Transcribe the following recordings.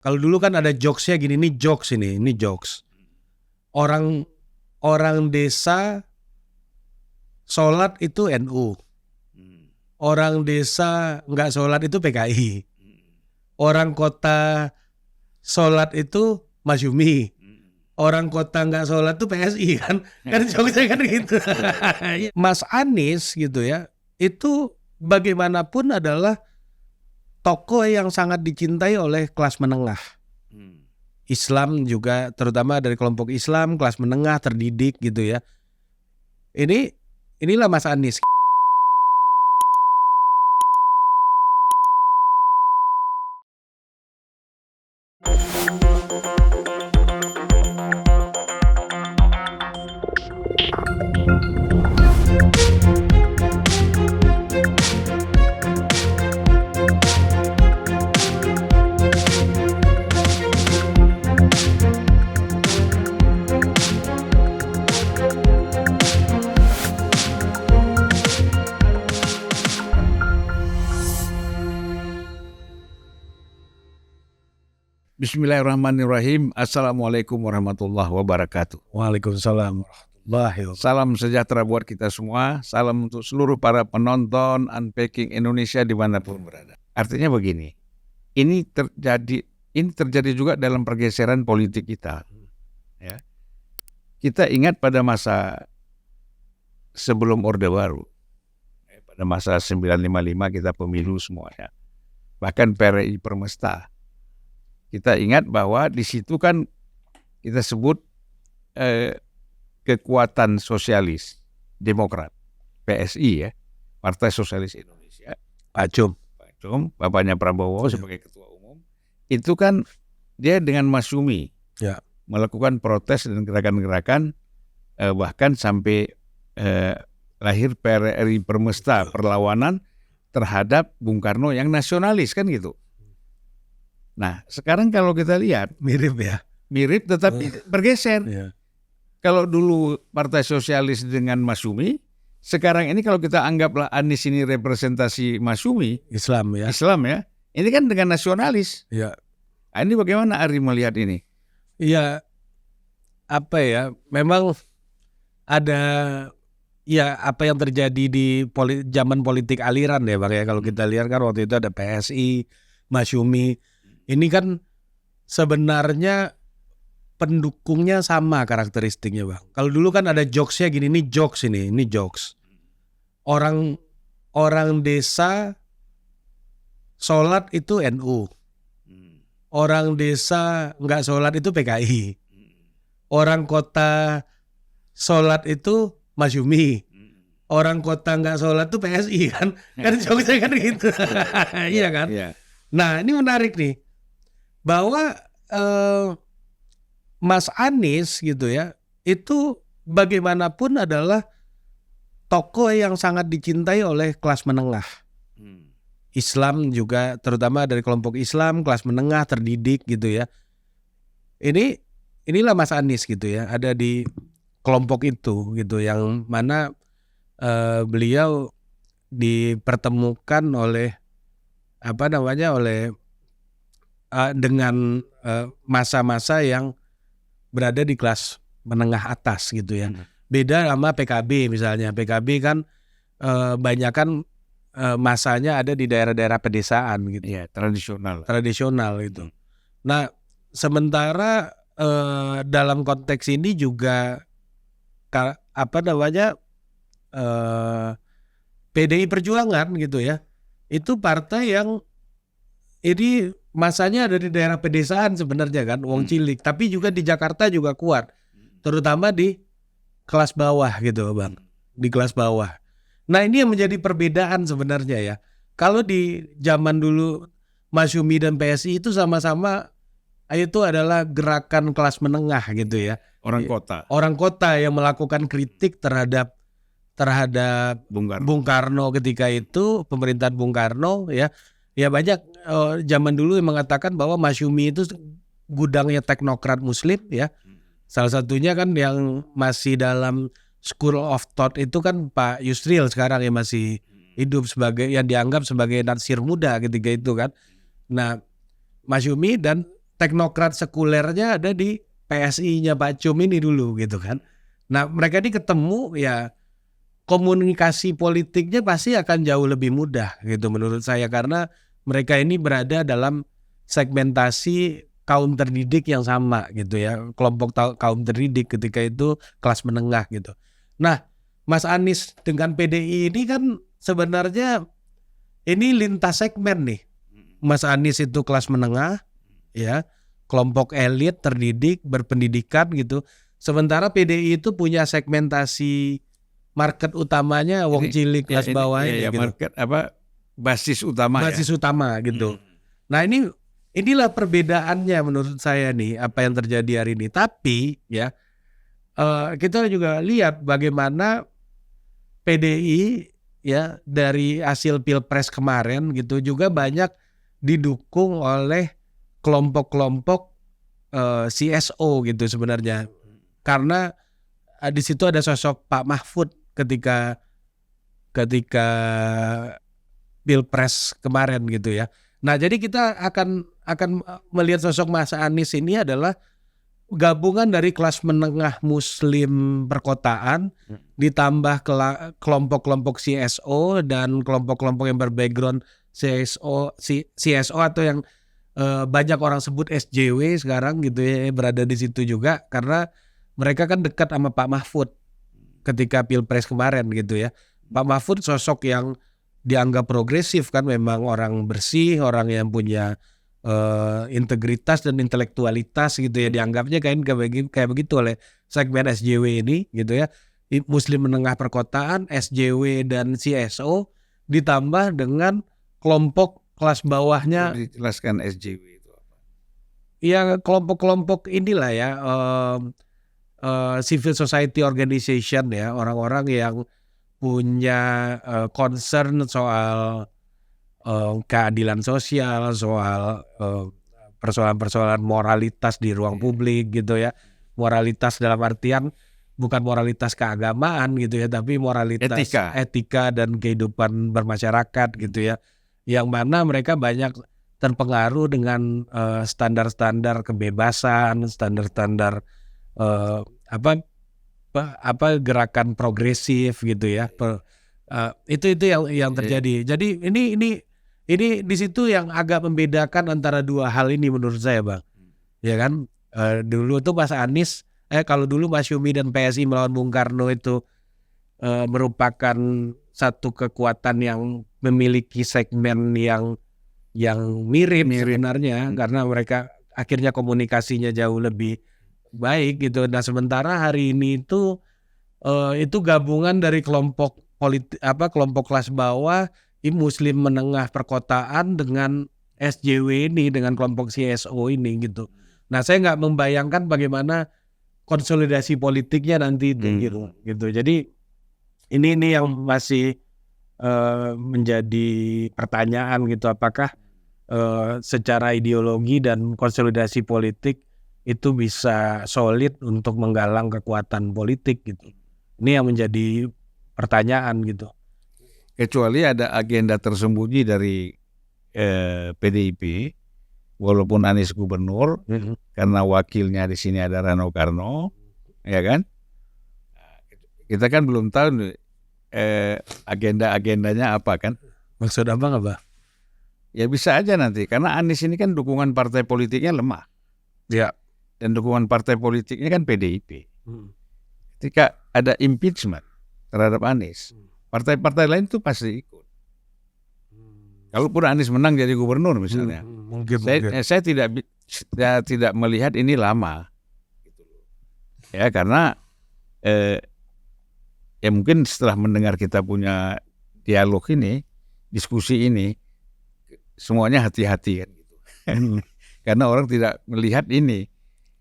Kalau dulu kan ada jokesnya gini, ini jokes ini jokes. Orang desa sholat itu NU, orang desa nggak sholat itu PKI, orang kota sholat itu Masyumi, orang kota nggak sholat itu PSI kan jokesnya kan gitu. Mas Anies gitu ya, itu bagaimanapun adalah tokoh yang sangat dicintai oleh kelas menengah. Islam juga, terutama dari kelompok Islam, kelas menengah, terdidik gitu ya. Inilah Mas Anies. Bismillahirrahmanirrahim. Assalamualaikum warahmatullahi wabarakatuh. Waalaikumsalam warahmatullahi wabarakatuh. Salam sejahtera buat kita semua. Salam untuk seluruh para penonton Unpacking Indonesia dimanapun berada. Artinya begini, ini terjadi juga dalam pergeseran politik kita. Ya. Kita ingat pada masa sebelum Orde Baru, pada masa 955 kita pemilu semuanya, bahkan PRI Permesta. Kita ingat bahwa di situ kan kita sebut kekuatan sosialis Demokrat, PSI ya, Partai Sosialis Indonesia. Pak Cum, bapaknya Prabowo sebagai ketua umum. Itu kan dia dengan Masyumi melakukan protes dan gerakan-gerakan, bahkan sampai lahir PRI Permesta, perlawanan terhadap Bung Karno yang nasionalis kan gitu. Nah, sekarang kalau kita lihat mirip tetapi bergeser. Ya. Kalau dulu Partai Sosialis dengan Masyumi, sekarang ini kalau kita anggaplah Anies ini representasi Masyumi, Islam ya. Ini kan dengan nasionalis. Ya. Nah, ini bagaimana Ari melihat ini? Iya, memang ada apa yang terjadi di zaman politik aliran ya Bang ya. Kalau kita lihat kan waktu itu ada PSI, Masyumi. Ini kan sebenarnya pendukungnya sama karakteristiknya Bang. Kalau dulu kan ada jokesnya gini, ini jokes. Orang desa sholat itu NU, orang desa nggak sholat itu PKI, orang kota sholat itu Masyumi, orang kota nggak sholat itu PSI kan jokesnya kan gitu. Iya kan? Yeah. Nah ini menarik nih, bahwa Mas Anies gitu ya, itu bagaimanapun adalah tokoh yang sangat dicintai oleh kelas menengah. Islam juga, terutama dari kelompok Islam, kelas menengah, terdidik gitu ya. Inilah Mas Anies gitu ya, ada di kelompok itu gitu, yang mana beliau dipertemukan oleh dengan masa-masa yang berada di kelas menengah atas gitu ya. Beda sama PKB misalnya. PKB kan banyakan masanya ada di daerah-daerah pedesaan gitu. Ya, tradisional itu. Nah, sementara dalam konteks ini juga PDI Perjuangan gitu ya. Itu partai yang ini masanya ada di daerah pedesaan sebenarnya kan, wong cilik, tapi juga di Jakarta juga kuat, terutama di kelas bawah gitu Bang, di kelas bawah. Nah ini yang menjadi perbedaan sebenarnya ya. Kalau di zaman dulu Masyumi dan PSI itu sama-sama itu adalah gerakan kelas menengah gitu ya. Orang kota yang melakukan kritik terhadap Bung Karno ketika itu, pemerintahan Bung Karno ya. Ya banyak zaman dulu yang mengatakan bahwa Masyumi itu gudangnya teknokrat muslim ya. Salah satunya kan yang masih dalam school of thought itu kan Pak Yusril sekarang yang masih hidup sebagai yang dianggap sebagai natsir muda ketika itu kan. Nah, Masyumi dan teknokrat sekulernya ada di PSI-nya Pak Cum ini dulu gitu kan. Nah mereka ini ketemu ya komunikasi politiknya pasti akan jauh lebih mudah gitu menurut saya, karena mereka ini berada dalam segmentasi kaum terdidik yang sama gitu ya, kelompok kaum terdidik ketika itu kelas menengah gitu. Nah Mas Anies dengan PDI ini kan sebenarnya ini lintas segmen nih. Mas Anies itu kelas menengah ya, kelompok elit terdidik berpendidikan gitu. Sementara PDI itu punya segmentasi market utamanya wong cilik kelas bawah ini gitu. Market apa basis utama utama gitu. Nah inilah perbedaannya menurut saya nih apa yang terjadi hari ini. Tapi ya kita juga lihat bagaimana PDI ya dari hasil Pilpres kemarin gitu juga banyak didukung oleh kelompok-kelompok CSO gitu sebenarnya, karena di situ ada sosok Pak Mahfud ketika Pilpres kemarin gitu ya. Nah jadi kita akan melihat sosok Mas Anies ini adalah gabungan dari kelas menengah Muslim perkotaan ditambah kelompok-kelompok CSO dan kelompok-kelompok yang berbackground CSO atau yang banyak orang sebut SJW sekarang gitu ya, berada di situ juga karena mereka kan dekat sama Pak Mahfud ketika Pilpres kemarin gitu ya. Pak Mahfud sosok yang dianggap progresif kan, memang orang bersih, orang yang punya integritas dan intelektualitas gitu ya, dianggapnya kayak begitu oleh segmen SJW ini gitu ya, Muslim menengah perkotaan, SJW dan CSO ditambah dengan kelompok kelas bawahnya. Dijelaskan SJW itu apa? Ya kelompok-kelompok inilah ya, civil society organization ya, orang-orang yang punya concern soal keadilan sosial, soal persoalan-persoalan moralitas di ruang publik gitu ya. Moralitas dalam artian bukan moralitas keagamaan gitu ya, tapi moralitas etika dan kehidupan bermasyarakat gitu ya. Yang mana mereka banyak terpengaruh dengan standar-standar kebebasan, standar-standar gerakan progresif gitu ya. Itu yang terjadi. Jadi ini di situ yang agak membedakan antara dua hal ini menurut saya, Bang. Ya kan, dulu tuh Mas Anies, kalau dulu Masyumi dan PSI melawan Bung Karno itu merupakan satu kekuatan yang memiliki segmen yang mirip. Sebenarnya karena mereka akhirnya komunikasinya jauh lebih baik gitu. Nah sementara hari ini itu gabungan dari kelompok kelompok kelas bawah, Muslim menengah perkotaan dengan SJW ini, dengan kelompok CSO ini gitu. Nah saya nggak membayangkan bagaimana konsolidasi politiknya nanti itu gitu. Jadi ini yang masih menjadi pertanyaan gitu, apakah secara ideologi dan konsolidasi politik itu bisa solid untuk menggalang kekuatan politik gitu. Ini yang menjadi pertanyaan gitu. Kecuali ada agenda tersembunyi dari PDIP, walaupun Anies gubernur, karena wakilnya di sini ada Rano Karno, ya kan? Kita kan belum tahu agenda-agendanya apa kan? Maksud abang apa? Ya bisa aja nanti, karena Anies ini kan dukungan partai politiknya lemah. Ya. Dan dukungan partai politiknya kan PDIP. Ketika ada impeachment terhadap Anies, partai-partai lain itu pasti ikut. Kalaupun Anies menang jadi gubernur misalnya, saya tidak melihat ini lama, ya karena ya mungkin setelah mendengar kita punya dialog ini, diskusi ini, semuanya hati-hati kan gitu. Karena orang tidak melihat ini.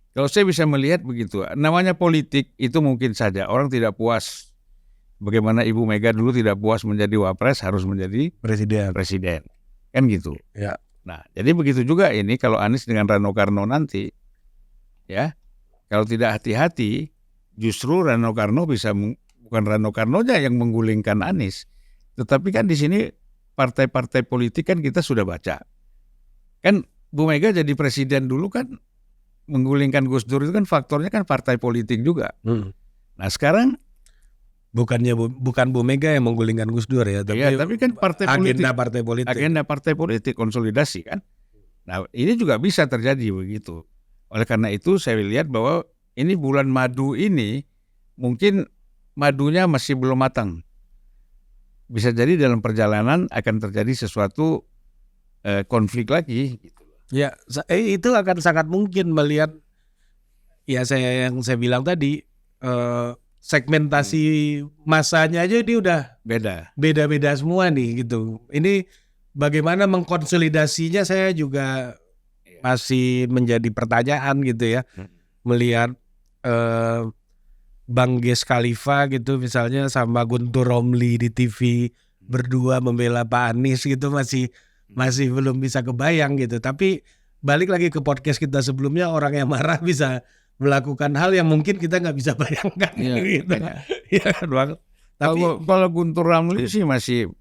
Kalau saya bisa melihat begitu, namanya politik itu mungkin saja orang tidak puas. Bagaimana Ibu Mega dulu tidak puas menjadi wapres, harus menjadi presiden. Kan gitu. Ya. Nah, jadi begitu juga ini kalau Anies dengan Rano Karno nanti, ya, kalau tidak hati-hati, justru Rano Karno bisa, bukan Rano Karnonya yang menggulingkan Anies, tetapi kan di sini partai-partai politik kan kita sudah baca. Kan Bu Mega jadi presiden dulu kan menggulingkan Gus Dur itu kan faktornya kan partai politik juga. Nah sekarang bukan Bu Mega yang menggulingkan Gus Dur ya, tapi kan partai politik, agenda partai politik konsolidasi kan. Nah ini juga bisa terjadi begitu. Oleh karena itu saya lihat bahwa ini bulan madu ini mungkin madunya masih belum matang. Bisa jadi dalam perjalanan akan terjadi sesuatu konflik lagi. Gitu. Ya, itu akan sangat mungkin melihat ya yang saya bilang tadi segmentasi masanya aja ini udah beda-beda semua nih gitu. Ini bagaimana mengkonsolidasinya saya juga masih menjadi pertanyaan gitu ya. Melihat Bang Ges Khalifa gitu misalnya sama Guntur Romli di TV berdua membela Pak Anies gitu masih belum bisa kebayang gitu. Tapi balik lagi ke podcast kita sebelumnya, orang yang marah bisa melakukan hal yang mungkin kita nggak bisa bayangkan gitu. Ya kan Bang. Tapi kalau Guntur Romli sih masih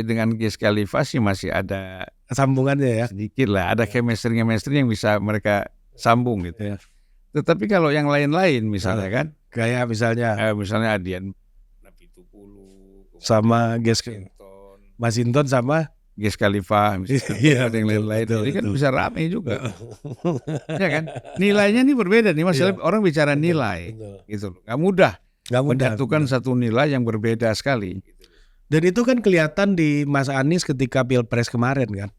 dengan Ges Khalifa sih masih ada sambungannya ya. Sedikit lah, ada chemistry yang bisa mereka sambung gitu. Tetapi kalau yang lain-lain misalnya kan, kayak misalnya Adian Napitupulu sama Mas Hinton sama Ges Khalifa misalnya, ada yang lain-lain. Jadi kan bisa rame juga. Ya kan? Nilainya ini berbeda nih, masalah orang bicara nilai gitu loh. Nggak mudah menyatukan satu nilai yang berbeda sekali. Dan itu kan kelihatan di Mas Anies ketika Pilpres kemarin kan.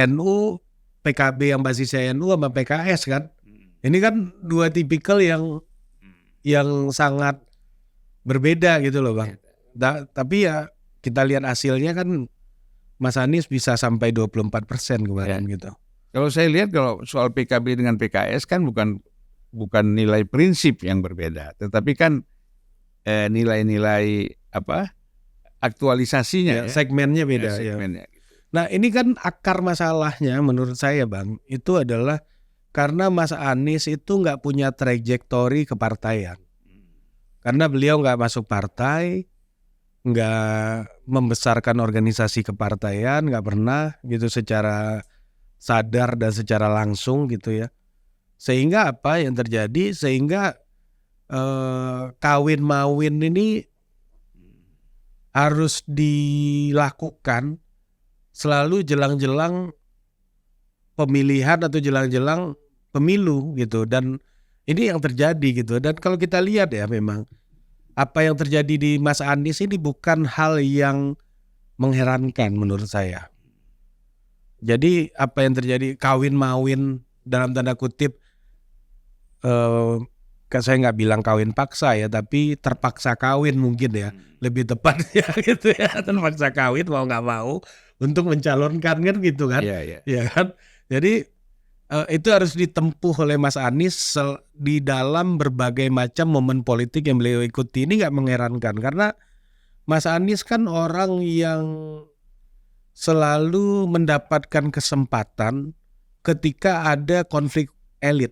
NU, PKB yang basisnya NU sama PKS kan. Ini kan dua tipikal yang sangat berbeda gitu loh Bang. Tapi ya kita lihat hasilnya kan Mas Anies bisa sampai 24% kemarin gitu. Kalau saya lihat kalau soal PKB dengan PKS kan bukan nilai prinsip yang berbeda, tetapi kan nilai-nilai aktualisasinya segmennya beda segmennya. Nah ini kan akar masalahnya menurut saya Bang itu adalah karena Mas Anies itu nggak punya trajektori kepartaian. Karena beliau nggak masuk partai, nggak membesarkan organisasi kepartaian, nggak pernah gitu secara sadar dan secara langsung gitu ya. Sehingga apa yang terjadi? Sehingga kawin mawin ini harus dilakukan selalu jelang-jelang pemilihan atau jelang-jelang pemilu gitu. Dan ini yang terjadi gitu. Dan kalau kita lihat ya memang apa yang terjadi di Mas Anies ini bukan hal yang mengherankan menurut saya. Jadi apa yang terjadi kawin mawin dalam tanda kutip, saya nggak bilang kawin paksa ya, tapi terpaksa kawin mungkin ya lebih tepatnya gitu ya, terpaksa kawin mau nggak mau untuk mencalonkan kan gitu kan, ya kan. Jadi itu harus ditempuh oleh Mas Anies di dalam berbagai macam momen politik yang beliau ikuti. Ini nggak mengherankan karena Mas Anies kan orang yang selalu mendapatkan kesempatan ketika ada konflik elit.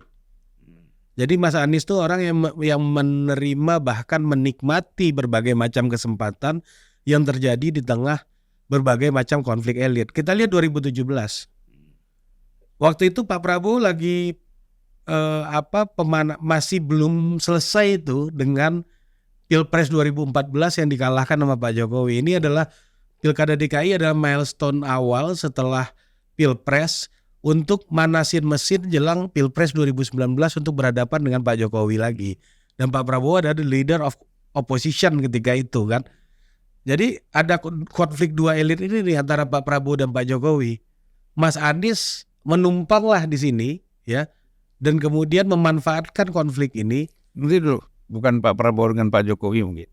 Jadi Mas Anies itu orang yang menerima bahkan menikmati berbagai macam kesempatan yang terjadi di tengah berbagai macam konflik elit. Kita lihat 2017. Waktu itu Pak Prabowo lagi masih belum selesai itu dengan Pilpres 2014 yang dikalahkan sama Pak Jokowi. Ini adalah Pilkada DKI adalah milestone awal setelah Pilpres untuk manasin mesin jelang Pilpres 2019 untuk berhadapan dengan Pak Jokowi lagi. Dan Pak Prabowo adalah the leader of opposition ketika itu kan. Jadi ada konflik dua elit ini nih antara Pak Prabowo dan Pak Jokowi. Mas Anies menumpanglah di sini ya, dan kemudian memanfaatkan konflik ini. Nanti dulu, bukan Pak Prabowo dengan Pak Jokowi mungkin?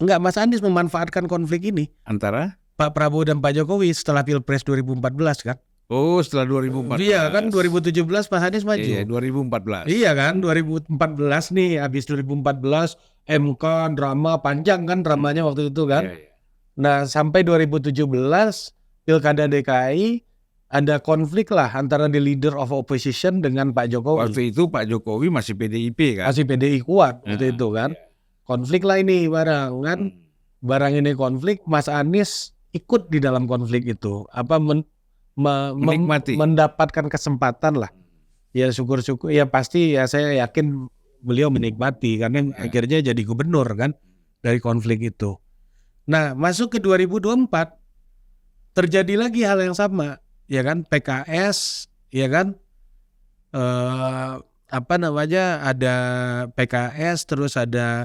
Enggak, Mas Anies memanfaatkan konflik ini antara Pak Prabowo dan Pak Jokowi setelah Pilpres 2014 kan. Oh setelah 2014. Iya kan 2017 Mas Anies maju. Iya 2014. Iya kan 2014 nih, habis 2014 MK drama panjang kan dramanya waktu itu kan. Iya. Nah sampai 2017 Pilkada DKI ada konflik lah antara the leader of opposition dengan Pak Jokowi. Waktu itu Pak Jokowi masih PDIP kan? Masih PDI kuat waktu itu kan. Iya. Konflik lah ini barang kan. Barang ini konflik, Mas Anies ikut di dalam konflik itu. Menikmati. mendapatkan kesempatan lah. Ya syukur-syukur, ya pasti ya saya yakin beliau menikmati karena akhirnya jadi gubernur kan dari konflik itu. Nah masuk ke 2024 terjadi lagi hal yang sama, ya kan, PKS, ya kan, ada PKS, terus ada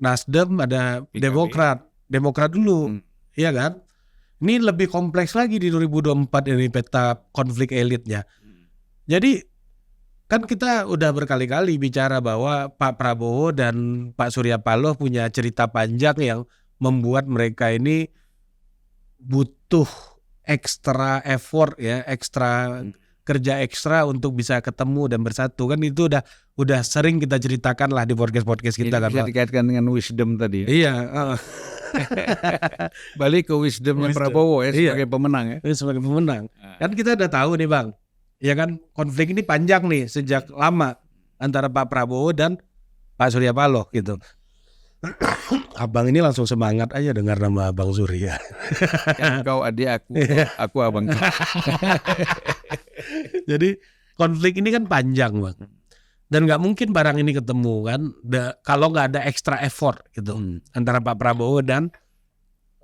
Nasdem, ada PKB. Demokrat dulu, ya kan. Ini lebih kompleks lagi di 2024 ini peta konflik elitnya. Jadi kan kita udah berkali-kali bicara bahwa Pak Prabowo dan Pak Surya Paloh punya cerita panjang yang membuat mereka ini butuh ekstra effort ya, kerja ekstra untuk bisa ketemu dan bersatu. Kan itu udah sering kita ceritakan lah di podcast kita. Ini kan. bisa dikaitkan dengan wisdom tadi ya. Iya. Balik ke wisdomnya Prabowo ya sebagai pemenang ya. Sebagai pemenang. Kan kita udah tahu nih Bang. Ya kan konflik ini panjang nih sejak lama antara Pak Prabowo dan Pak Surya Paloh gitu. Abang ini langsung semangat aja dengar nama Bang Surya. Kan kau adik aku abang. Jadi konflik ini kan panjang Bang. Dan nggak mungkin barang ini ketemu kan kalau nggak ada extra effort gitu antara Pak Prabowo dan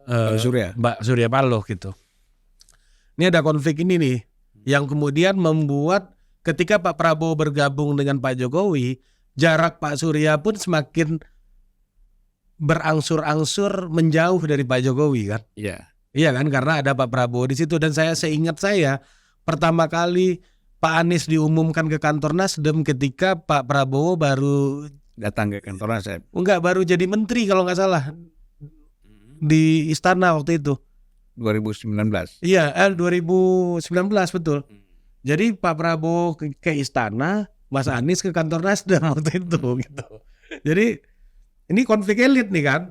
Mbak Surya Paloh gitu. Ini ada konflik ini nih yang kemudian membuat ketika Pak Prabowo bergabung dengan Pak Jokowi, jarak Pak Surya pun semakin berangsur-angsur menjauh dari Pak Jokowi kan. Iya. Iya kan, karena ada Pak Prabowo di situ. Dan seingat saya pertama kali Pak Anies diumumkan ke kantor Nasdem ketika Pak Prabowo baru datang ke kantor Nasdem. Baru jadi menteri kalau nggak salah di istana waktu itu. 2019. Iya, 2019 betul. Jadi Pak Prabowo ke istana, Mas Anies ke kantor Nasdem waktu itu gitu. Jadi ini konflik elit nih kan.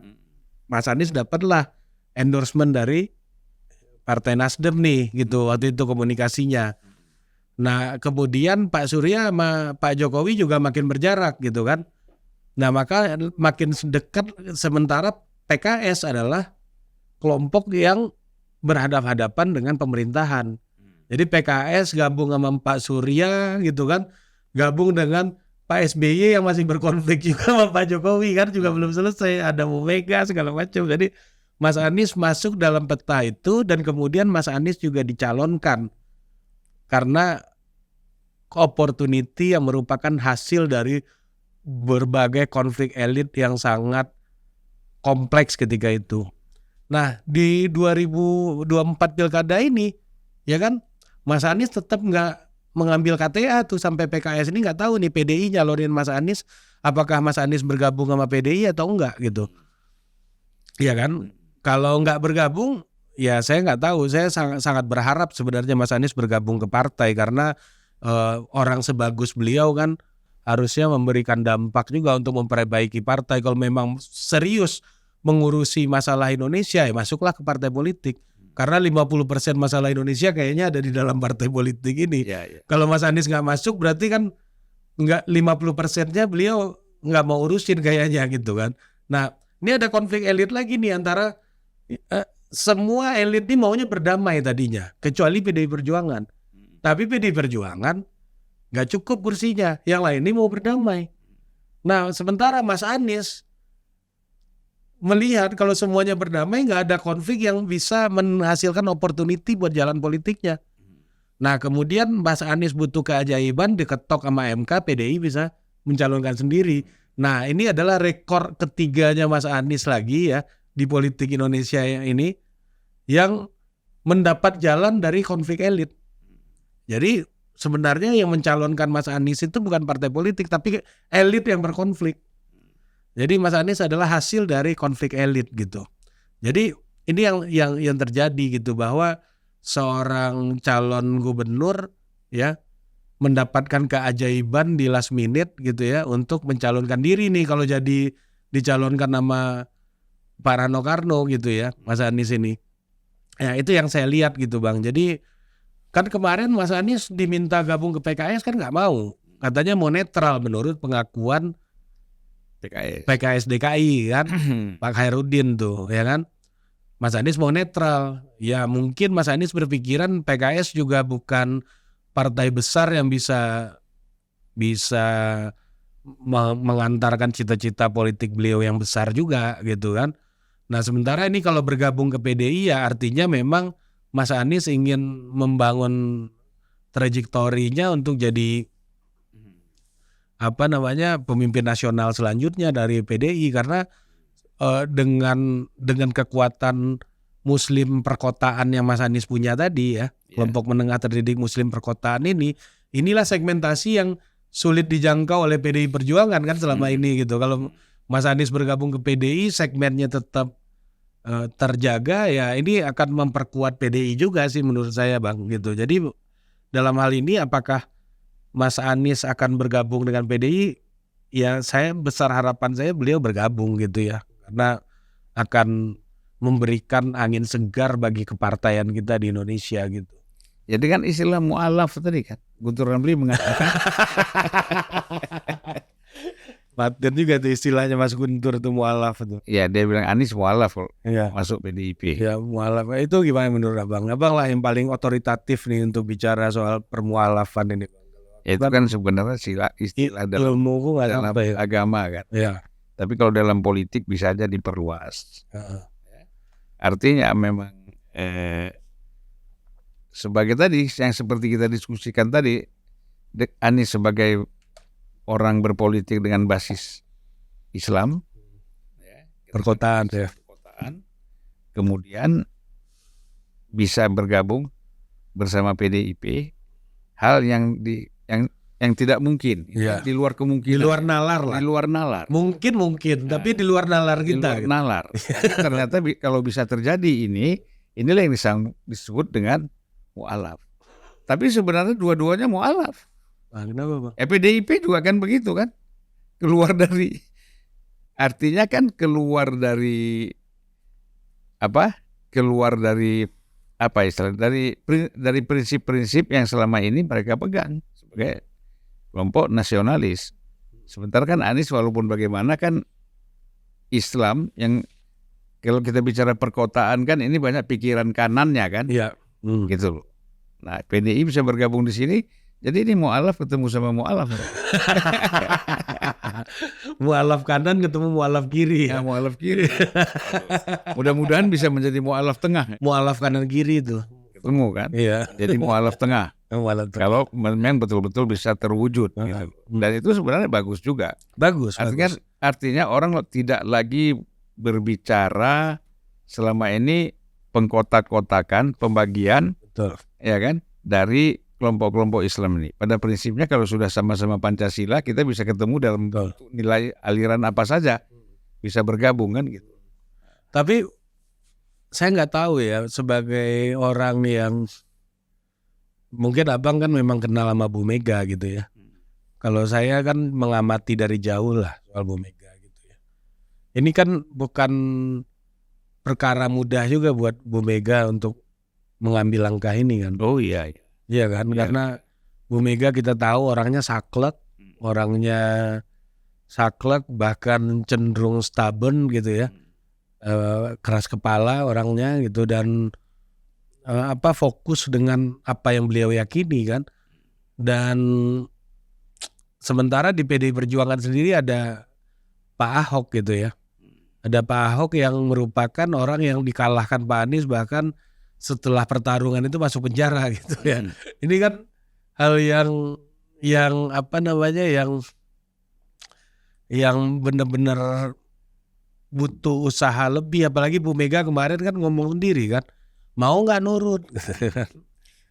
Mas Anies dapatlah endorsement dari Partai Nasdem nih gitu waktu itu komunikasinya. Nah kemudian Pak Surya sama Pak Jokowi juga makin berjarak gitu kan. Nah maka makin dekat, sementara PKS adalah kelompok yang berhadapan-hadapan dengan pemerintahan. Jadi PKS gabung sama Pak Surya gitu kan, gabung dengan Pak SBY yang masih berkonflik juga sama Pak Jokowi kan, juga belum selesai, ada Bu Mega segala macam. Jadi Mas Anies masuk dalam peta itu, dan kemudian Mas Anies juga dicalonkan karena opportunity yang merupakan hasil dari berbagai konflik elit yang sangat kompleks ketika itu. Nah di 2024 pilkada ini ya kan, Mas Anies tetap nggak mengambil KTA tuh, sampai PKS ini nggak tahu nih PDI nyalonin Mas Anies, apakah Mas Anies bergabung sama PDI atau enggak gitu. Ya kan, kalau nggak bergabung ya saya nggak tahu. Saya sangat berharap sebenarnya Mas Anies bergabung ke partai, karena orang sebagus beliau kan harusnya memberikan dampak juga untuk memperbaiki partai. Kalau memang serius mengurusi masalah Indonesia ya masuklah ke partai politik. Karena 50% masalah Indonesia kayaknya ada di dalam partai politik ini. Kalau Mas Anies nggak masuk berarti kan nggak 50%-nya beliau nggak mau urusin kayaknya gitu kan. Nah ini ada konflik elit lagi nih antara semua elit ini maunya berdamai tadinya, kecuali PDI Perjuangan. Tapi PDI Perjuangan nggak cukup kursinya, yang lain ini mau berdamai. Nah sementara Mas Anies melihat kalau semuanya berdamai nggak ada konflik yang bisa menghasilkan opportunity buat jalan politiknya. Nah kemudian Mas Anies butuh keajaiban, diketok sama MK, PDI bisa mencalonkan sendiri. Nah ini adalah rekor ketiganya Mas Anies lagi ya di politik Indonesia ini, yang mendapat jalan dari konflik elit. Jadi sebenarnya yang mencalonkan Mas Anies itu bukan partai politik, tapi elit yang berkonflik. Jadi Mas Anies adalah hasil dari konflik elit gitu. Jadi ini yang terjadi gitu, bahwa seorang calon gubernur ya mendapatkan keajaiban di last minute gitu ya untuk mencalonkan diri nih, kalau jadi dicalonkan nama Pak Rano Karno gitu ya, Mas Anies ini. Ya itu yang saya lihat gitu Bang. Jadi kan kemarin Mas Anies diminta gabung ke PKS kan nggak mau. Katanya mau netral menurut pengakuan PKS DKI kan, Pak Khairuddin tuh ya kan. Mas Anies mau netral. Ya mungkin Mas Anies berpikiran PKS juga bukan partai besar yang bisa mengantarkan cita-cita politik beliau yang besar juga gitu kan. Nah sementara ini kalau bergabung ke PDI ya artinya memang Mas Anies ingin membangun trajektorinya untuk jadi pemimpin nasional selanjutnya dari PDI karena dengan kekuatan Muslim perkotaan yang Mas Anies punya tadi ya, kelompok menengah terdidik Muslim perkotaan inilah segmentasi yang sulit dijangkau oleh PDI Perjuangan kan selama ini gitu. Kalau Mas Anies bergabung ke PDI segmennya tetap terjaga ya ini akan memperkuat PDI juga sih menurut saya Bang gitu. Jadi dalam hal ini apakah Mas Anies akan bergabung dengan PDI? Ya saya besar harapan saya beliau bergabung gitu ya. Karena akan memberikan angin segar bagi kepartaian kita di Indonesia gitu. Jadi kan istilah mu'alaf tadi kan, Guntur Ramli mengatakan. Paten juga tuh istilahnya Mas Guntur tuh mu'alaf tuh. Ya dia bilang Anies mu'alaf kalau Ya. masuk PDIP. Ya mu'alaf itu gimana menurut Abang? Abang lah yang paling otoritatif nih untuk bicara soal permu'alafan ini. Ya, itu kan sebenarnya istilah dalam agama kan. Ya. Tapi kalau dalam politik bisa aja diperluas. Artinya memang sebagai tadi yang seperti kita diskusikan tadi, Anies sebagai orang berpolitik dengan basis Islam, perkotaan, kemudian bisa bergabung bersama PDIP, hal yang tidak mungkin, di luar kemungkinan, di luar nalar lah, di luar nalar. Mungkin, tapi di luar nalar kita. Di luar nalar. Ternyata kalau bisa terjadi inilah yang disebut dengan mu'alaf. Tapi sebenarnya dua-duanya mu'alaf. Kenapa Bang? PDIP juga kan begitu kan, keluar dari prinsip-prinsip yang selama ini mereka pegang sebagai kelompok nasionalis. Sementara kan Anies walaupun bagaimana kan Islam yang kalau kita bicara perkotaan kan ini banyak pikiran kanannya kan, gitu loh. Nah PDI bisa bergabung di sini. Jadi ini mu'alaf ketemu sama mu'alaf. Mu'alaf kanan ketemu mu'alaf kiri. Ya, mu'alaf kiri. Mudah-mudahan bisa menjadi mu'alaf tengah. Mu'alaf kanan kiri itu. Ketemu kan? Iya. Jadi mu'alaf tengah. Kalau memang betul-betul bisa terwujud. Gitu. Dan itu sebenarnya bagus juga. Bagus. Artinya orang tidak lagi berbicara selama ini pengkotak-kotakan, pembagian. Betul. Ya kan? Dari kelompok-kelompok Islam ini. Pada prinsipnya kalau sudah sama-sama Pancasila kita bisa ketemu dalam nilai aliran apa saja. Bisa bergabung kan gitu. Tapi saya nggak tahu ya sebagai orang yang mungkin Abang kan memang kenal sama Bu Mega gitu ya. Kalau saya kan mengamati dari jauh lah soal Bu Mega gitu ya. Ini kan bukan perkara mudah juga buat Bu Mega untuk mengambil langkah ini kan. Oh iya. Iya kan, karena Bu Mega kita tahu orangnya saklek, bahkan cenderung stubborn gitu ya, keras kepala orangnya gitu dan fokus dengan apa yang beliau yakini kan. Dan sementara di PDI Perjuangan sendiri ada Pak Ahok gitu ya, ada Pak Ahok yang merupakan orang yang dikalahkan Pak Anies bahkan setelah pertarungan itu masuk penjara gitu ya. Ini kan hal yang benar-benar butuh usaha lebih. Apalagi Bu Mega kemarin kan ngomong sendiri kan, mau nggak nurut.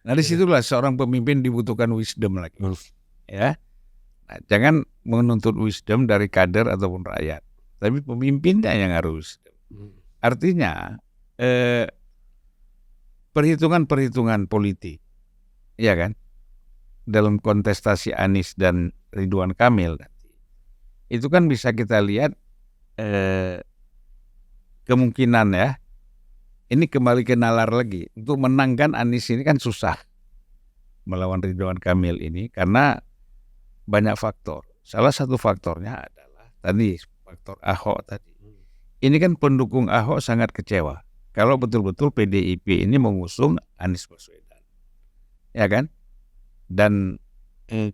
Nah disitulah seorang pemimpin dibutuhkan wisdom lagi. Ya, nah, jangan menuntut wisdom dari kader ataupun rakyat, tapi pemimpinnya yang harus. Artinya perhitungan politik, ya kan, dalam kontestasi Anies dan Ridwan Kamil itu kan bisa kita lihat kemungkinan ya, ini kembali ke nalar lagi untuk menangkan Anies ini kan susah melawan Ridwan Kamil ini karena banyak faktor. Salah satu faktornya adalah tadi faktor Ahok tadi. Ini kan pendukung Ahok sangat kecewa kalau betul-betul PDIP ini mengusung Anies Baswedan, ya kan? Dan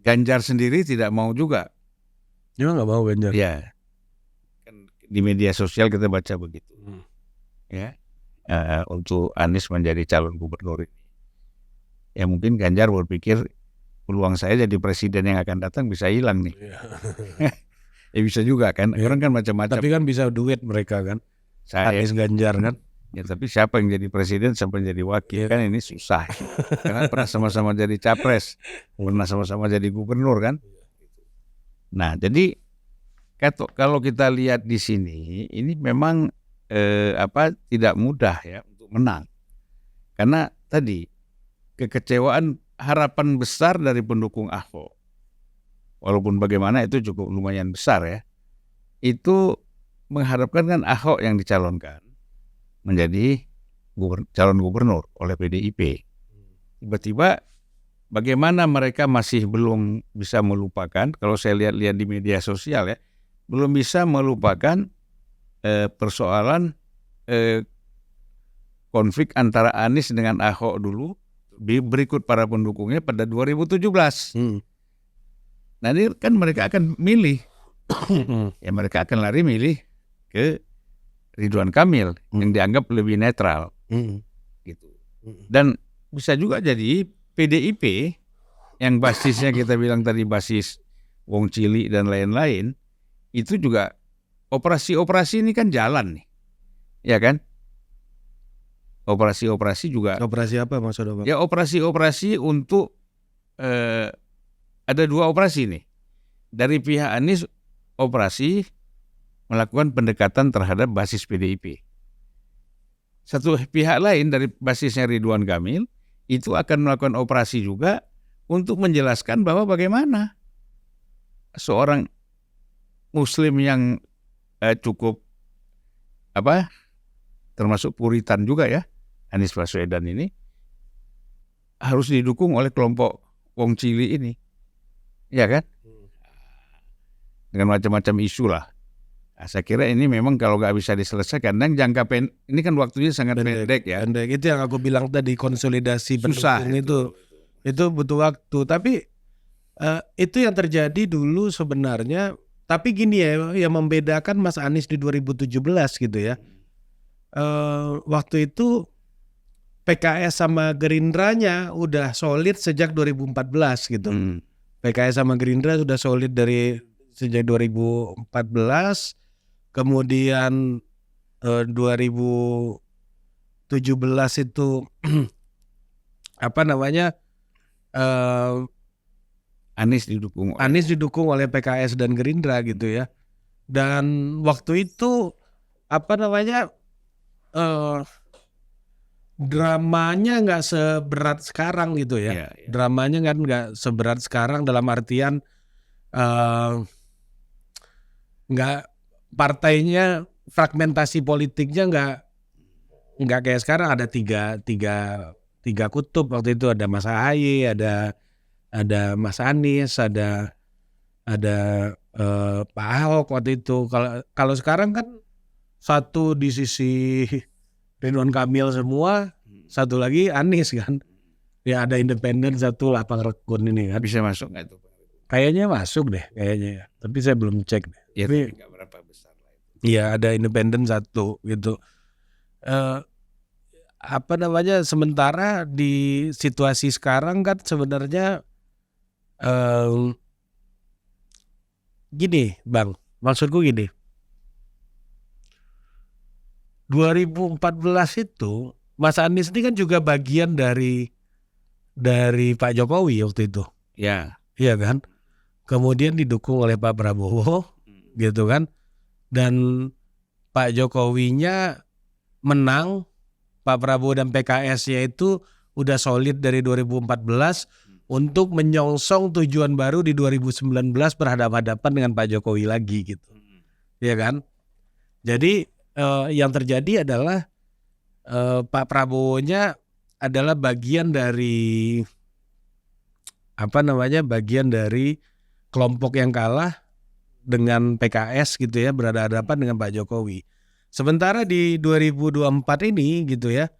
Ganjar sendiri tidak mau juga. Dia nggak mau Ganjar. Ya, kan di media sosial kita baca begitu, ya, untuk Anies menjadi calon gubernur ini. Ya mungkin Ganjar berpikir peluang saya jadi presiden yang akan datang bisa hilang nih. Ya bisa juga kan, orang kan macam-macam. Tapi kan bisa duet mereka kan, Anies Ganjar kan. Ya tapi siapa yang jadi presiden, siapa yang jadi wakil, kan ini susah. Karena pernah sama-sama jadi capres, pernah sama-sama jadi gubernur kan. Nah jadi kalau kita lihat di sini, ini memang tidak mudah ya untuk menang. Karena tadi kekecewaan, harapan besar dari pendukung Ahok, walaupun bagaimana itu cukup lumayan besar ya, itu mengharapkan kan Ahok yang dicalonkan menjadi calon gubernur oleh PDIP. Tiba-tiba bagaimana mereka masih belum bisa melupakan, kalau saya lihat-lihat di media sosial ya, belum bisa melupakan persoalan konflik antara Anies dengan Ahok dulu, berikut para pendukungnya pada 2017. Nah ini kan mereka akan milih, ya mereka akan lari milih ke Ridwan Kamil yang dianggap lebih netral, gitu. Dan bisa juga jadi PDIP yang basisnya kita bilang tadi basis Wong Cili dan lain-lain, itu juga operasi-operasi ini kan jalan nih, ya kan? Operasi-operasi juga. Operasi apa maksudnya Bang? Ya operasi-operasi untuk ada dua operasi nih. Dari pihak Anies operasi melakukan pendekatan terhadap basis PDIP. Satu pihak lain dari basisnya Ridwan Kamil itu akan melakukan operasi juga untuk menjelaskan bahwa bagaimana seorang Muslim yang cukup termasuk Puritan juga ya, Anies Baswedan ini harus didukung oleh kelompok Wong Cili ini, ya kan? Dengan macam-macam isu lah. Nah, saya kira ini memang kalau nggak bisa diselesaikan, dan jangka ini kan waktunya sangat pendek ya. Pendek, itu yang aku bilang tadi, konsolidasi Susah pendukung itu butuh waktu. Tapi itu yang terjadi dulu sebenarnya. Tapi gini ya, yang membedakan Mas Anies di 2017 gitu ya. Waktu itu PKS sama Gerindranya udah solid sejak 2014 gitu. PKS sama Gerindra sudah solid dari sejak 2014. Kemudian 2017 itu Anies didukung oleh PKS dan Gerindra gitu ya. Dan waktu itu dramanya nggak seberat sekarang gitu ya. Dramanya kan nggak seberat sekarang dalam artian nggak, partainya fragmentasi politiknya nggak kayak sekarang, ada tiga kutub. Waktu itu ada Mas Ahaye, ada Mas Anies, ada Pak Ahok waktu itu. Kalau sekarang kan satu di sisi Ridwan Kamil semua, satu lagi Anies kan. Ya ada independen satu, Lapang Rekun ini kan. Bisa masuk nggak itu? Kayaknya masuk deh kayaknya ya. Tapi saya belum cek deh. Ya, tapi nggak berapa besar lah itu. Iya, ada independen satu gitu. Sementara di situasi sekarang kan sebenarnya gini Bang, maksudku gini. 2014 itu Mas Anies ini kan juga bagian dari Pak Jokowi waktu itu. Ya. Iya kan? Kemudian didukung oleh Pak Prabowo gitu kan. Dan Pak Jokowinya menang, Pak Prabowo dan PKS-nya itu udah solid dari 2014 untuk menyongsong tujuan baru di 2019 berhadapan-hadapan dengan Pak Jokowi lagi gitu. Iya kan? Jadi yang terjadi adalah Pak Prabowo-nya adalah bagian dari bagian dari kelompok yang kalah dengan PKS gitu ya, berhadapan dengan Pak Jokowi. Sementara di 2024 ini gitu ya,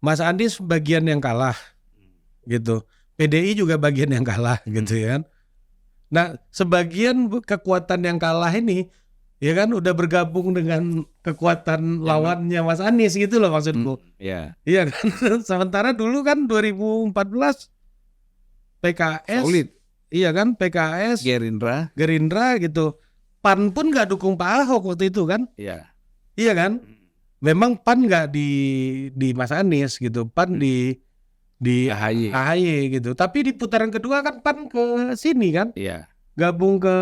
Mas Anies bagian yang kalah gitu. PDI juga bagian yang kalah gitu ya kan. Nah, sebagian kekuatan yang kalah ini ya kan udah bergabung dengan kekuatan lawannya Mas Anies gitu loh maksudku. Ya. Iya kan. Sementara dulu kan 2014 PKS, Solid. iya kan, PKS, Gerindra gitu. PAN pun nggak dukung Pak Ahok waktu itu kan. Iya. Iya kan. Memang PAN nggak di Mas Anies gitu, PAN di AHY gitu. Tapi di putaran kedua kan PAN ke sini kan, Iya. gabung ke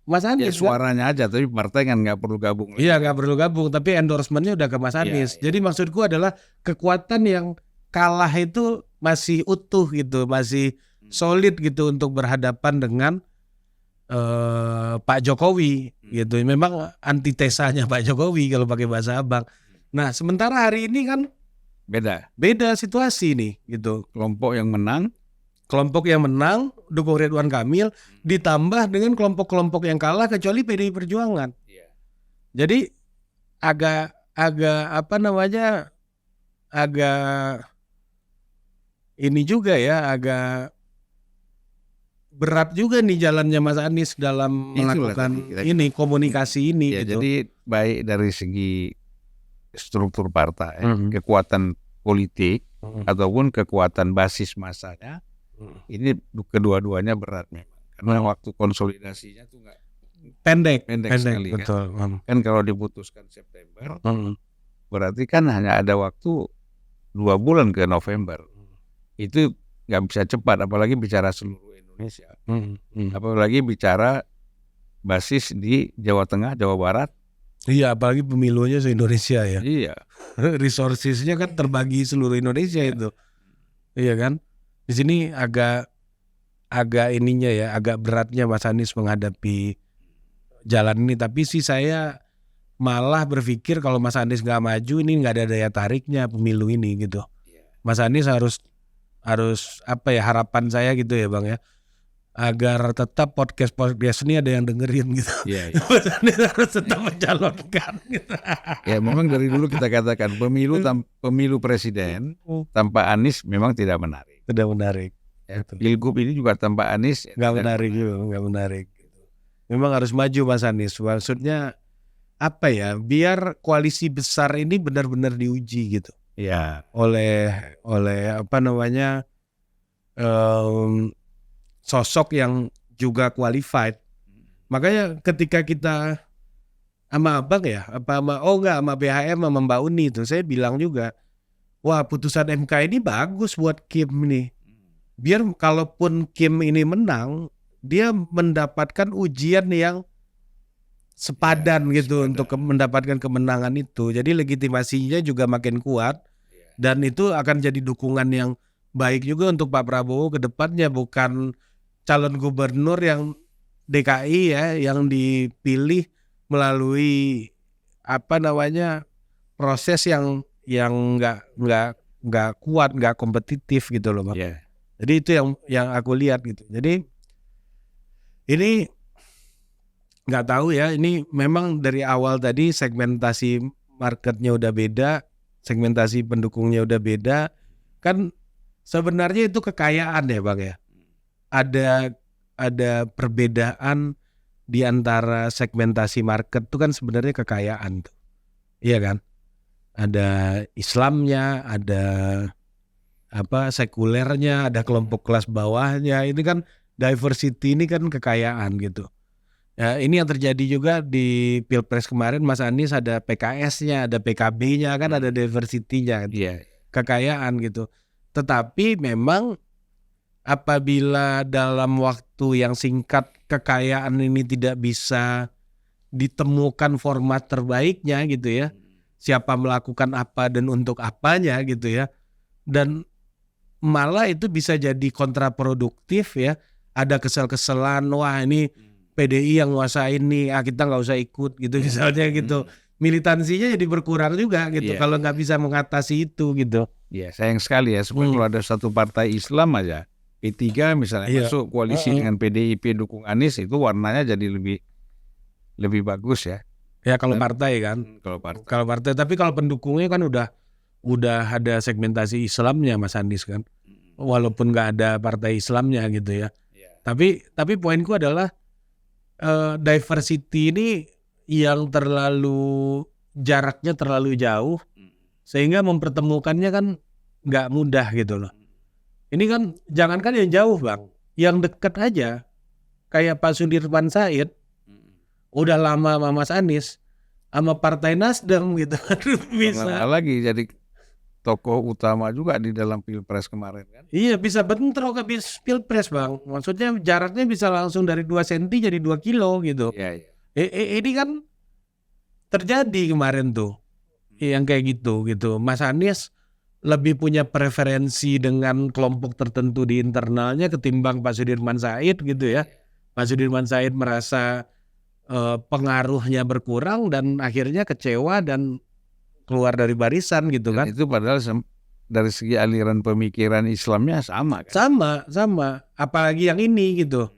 Mas Ya Anies. suaranya aja, tapi partai kan nggak perlu gabung. Iya nggak perlu gabung, tapi endorsementnya udah ke Mas Anies. Iya. Jadi maksudku adalah kekuatan yang kalah itu masih utuh gitu, masih solid gitu untuk berhadapan dengan Pak Jokowi gitu. Memang antitesanya Pak Jokowi kalau pakai bahasa abang. Nah sementara hari ini kan beda situasi nih gitu. Kelompok yang menang dukung Ridwan Kamil ditambah dengan kelompok-kelompok yang kalah kecuali PDI Perjuangan. Jadi agak ini juga ya, agak berat juga nih jalannya Mas Anies dalam melakukan ini komunikasi ini ya, gitu. Jadi baik dari segi struktur partai, kekuatan politik ataupun kekuatan basis masanya, ini kedua-duanya berat memang. Karena waktu konsolidasinya tuh nggak pendek sekali betul. Kan kalau diputuskan September, berarti kan hanya ada waktu 2 bulan ke November. Itu nggak bisa cepat, apalagi bicara seluruh Indonesia. Apalagi bicara basis di Jawa Tengah, Jawa Barat. Iya, apalagi pemilunya se-Indonesia ya. Iya. Resourcesnya kan terbagi seluruh Indonesia itu. Iya kan? Di sini agak ininya ya, agak beratnya Mas Anies menghadapi jalan ini. Tapi sih saya malah berpikir kalau Mas Anies nggak maju ini nggak ada daya tariknya pemilu ini gitu. Mas Anies harus harapan saya gitu ya Bang ya, agar tetap podcast ini ada yang dengerin gitu. Mas Anies harus tetap mencalonkan gitu. Ya memang dari dulu kita katakan pemilu presiden tanpa Anies memang tidak menarik. Tidak menarik. Ya, Pilgub ini juga tanpa Anies nggak menarik. Memang harus maju Mas Anies. Maksudnya biar koalisi besar ini benar-benar diuji gitu. Ya. Oleh sosok yang juga qualified. Makanya ketika kita sama Abang ya, sama BHM sama Mbak Uni itu saya bilang juga, wah putusan MK ini bagus buat Kim nih. Biar kalaupun Kim ini menang, dia mendapatkan ujian yang sepadan gitu untuk mendapatkan kemenangan itu. Jadi legitimasinya juga makin kuat dan itu akan jadi dukungan yang baik juga untuk Pak Prabowo ke depannya, bukan calon gubernur yang DKI ya yang dipilih melalui proses yang nggak kuat, nggak kompetitif gitu loh, Bang. Jadi itu yang aku lihat gitu. Jadi ini nggak tahu ya, ini memang dari awal tadi segmentasi marketnya udah beda, segmentasi pendukungnya udah beda. Kan sebenarnya itu kekayaan ya Bang ya. Ada perbedaan di antara segmentasi market itu kan sebenarnya kekayaan tuh. Iya kan? Ada Islamnya, ada sekulernya, ada kelompok kelas bawahnya. Ini kan diversity, ini kan kekayaan gitu. Ya, ini yang terjadi juga di Pilpres kemarin. Mas Anies ada PKS-nya, ada PKB-nya, kan ada diversity-nya, kekayaan gitu. Tetapi memang apabila dalam waktu yang singkat kekayaan ini tidak bisa ditemukan format terbaiknya gitu ya, siapa melakukan apa dan untuk apanya gitu ya, dan malah itu bisa jadi kontraproduktif ya. Ada kesel-keselan, wah ini PDI yang nguasain nih, kita nggak usah ikut gitu misalnya gitu. Militansinya jadi berkurang juga gitu kalau nggak bisa mengatasi itu gitu. Ya sayang sekali ya, sebenarnya kalau ada satu partai Islam aja, P3 misalnya masuk koalisi dengan PDIP dukung Anies, itu warnanya jadi lebih bagus ya. Ya kalau partai kan. Kalau partai. Kalau partai, tapi kalau pendukungnya kan udah ada segmentasi Islamnya Mas Anies kan. Walaupun nggak ada partai Islamnya gitu ya. Tapi poinku adalah diversity ini yang jaraknya terlalu jauh sehingga mempertemukannya kan nggak mudah gitu loh. Ini kan jangankan yang jauh Bang, yang dekat aja kayak Pak Sudirman Said udah lama sama Mas Anies sama Partai Nasdem gitu. Bisa lagi jadi tokoh utama juga di dalam Pilpres kemarin kan. Iya bisa bentrok habis Pilpres Bang. Maksudnya jaraknya bisa langsung dari 2 cm jadi 2 kilo gitu. Iya. Ini kan terjadi kemarin tuh yang kayak gitu. Mas Anies lebih punya preferensi dengan kelompok tertentu di internalnya ketimbang Pak Sudirman Said gitu ya. Pak Sudirman Said merasa pengaruhnya berkurang dan akhirnya kecewa dan keluar dari barisan gitu kan. Dan itu padahal dari segi aliran pemikiran Islamnya sama kan? Sama. Apalagi yang ini gitu.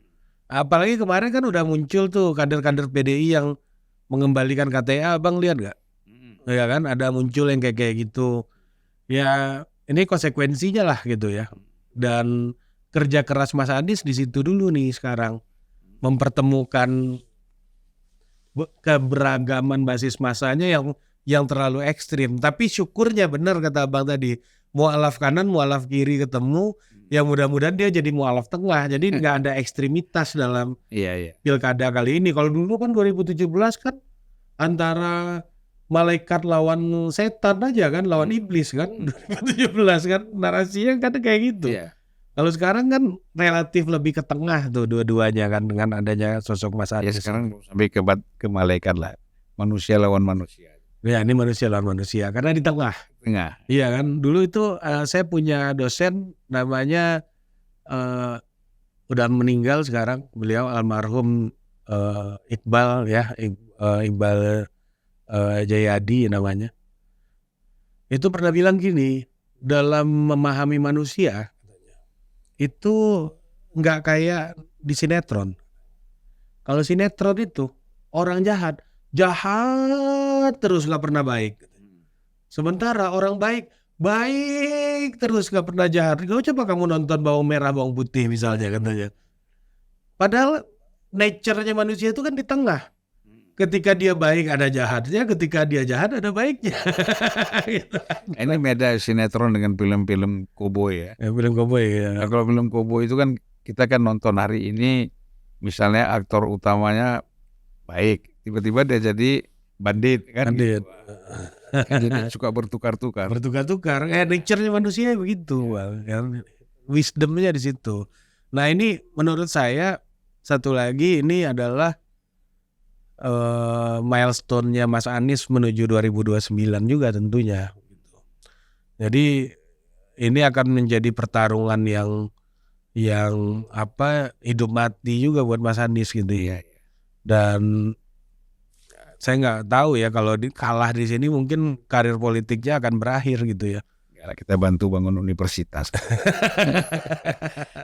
Apalagi kemarin kan udah muncul tuh kader-kader PDI yang mengembalikan KTA, Bang lihat nggak? Ya kan ada muncul yang kayak gitu. Ya ini konsekuensinya lah gitu ya. Dan kerja keras Mas Anies di situ dulu nih sekarang mempertemukan keberagaman basis masanya yang terlalu ekstrim. Tapi syukurnya benar kata Abang tadi, mualaf kanan, mualaf kiri ketemu, ya mudah-mudahan dia jadi mualaf tengah. Jadi nggak ada ekstremitas dalam pilkada kali ini. Kalau dulu kan 2017 kan antara malaikat lawan setan aja kan, lawan iblis kan, 2017 kan narasinya kan kayak gitu. Kalau sekarang kan relatif lebih ke tengah tuh dua-duanya kan dengan adanya sosok Mas Anies. Ya sekarang sampai ke malaikat lah, manusia lawan manusia. Ya ini manusia lawan manusia karena di tengah. Iya kan. Dulu itu saya punya dosen namanya udah meninggal sekarang, beliau almarhum Iqbal ya, Iqbal Jayadi namanya. Itu pernah bilang gini, dalam memahami manusia itu nggak kayak di sinetron. Kalau sinetron itu orang jahat terus nggak pernah baik. Sementara orang baik terus nggak pernah jahat. Coba kamu nonton Bawang Merah Bawang Putih misalnya katanya. Padahal nature-nya manusia itu kan di tengah. Ketika dia baik ada jahatnya, ketika dia jahat ada baiknya. Gitu. Ini beda sinetron dengan film-film koboi ya. Film koboi ya. Nah, kalau film koboi itu kan kita kan nonton hari ini, misalnya aktor utamanya baik, tiba-tiba dia jadi bandit kan. Bandit. Gitu. Jadi suka bertukar-tukar. Nature-nya manusia begitu, Bang. Wisdom-nya di situ. Nah ini menurut saya satu lagi ini adalah milestone-nya Mas Anies menuju 2029 juga tentunya. Jadi ini akan menjadi pertarungan yang hidup mati juga buat Mas Anies gitu ya. Dan saya nggak tahu ya kalau kalah di sini mungkin karir politiknya akan berakhir gitu ya. Kita bantu bangun universitas.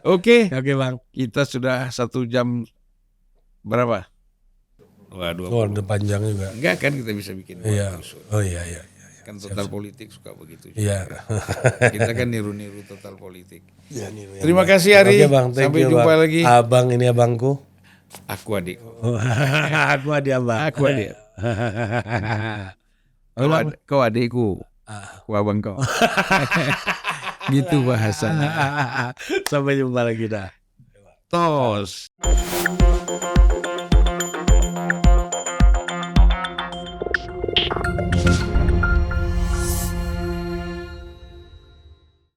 Oke Bang. Kita sudah 1 jam berapa? Waduh. Udah panjang juga. Enggak kan kita bisa bikin. Iya. Oh iya. Kan total politik suka begitu. Iya. Kita kan niru-niru total politik. Ya, niru. Terima kasih Ari. Bang, sampai jumpa lagi. Abang ini abangku. Aku adik. Aku adik abang. Aku adik. Kau adikku. Aku abang kau. Gitu bahasanya. Sampai jumpa lagi dah. Tos.